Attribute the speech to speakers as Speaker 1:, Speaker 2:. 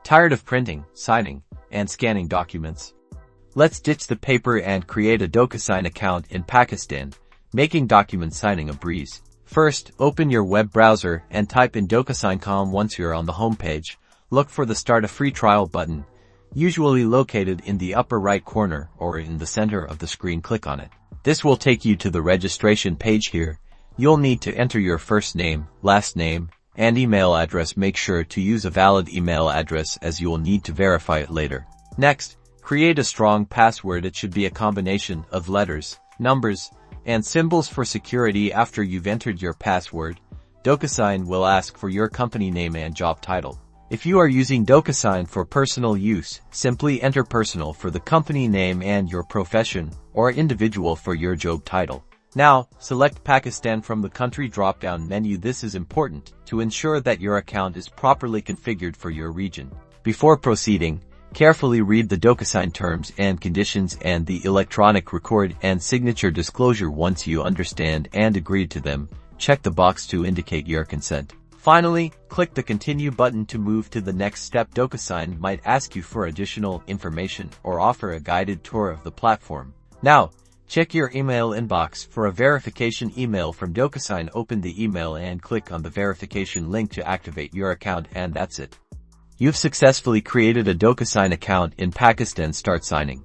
Speaker 1: Tired of printing, signing, and scanning documents? Let's ditch the paper and create a Docusign account in Pakistan, making document signing a breeze. First, open your web browser and type in Docusign.com. Once you're on the home page, look for the Start a Free Trial button, usually located in the upper right corner or in the center of the screen. Click on it. This will take you to the registration page. Here, you'll need to enter your first name, last name, and email address. Make sure to use a valid email address as you will need to verify it later. Next, create a strong password. It should be a combination of letters, numbers, and symbols for security. After you've entered your password, Docusign will ask for your company name and job title. If you are using Docusign for personal use, simply enter personal for the company name and your profession, or individual for your job title. Now, select Pakistan from the country drop-down menu. This is important to ensure that your account is properly configured for your region. Before proceeding, carefully read the Docusign terms and conditions and the electronic record and signature disclosure. Once you understand and agree to them, check the box to indicate your consent. Finally, click the Continue button to move to the next step. Docusign might ask you for additional information or offer a guided tour of the platform. Now, check your email inbox for a verification email from Docusign. Open the email and click on the verification link to activate your account, and that's it. You've successfully created a Docusign account in Pakistan. Start signing.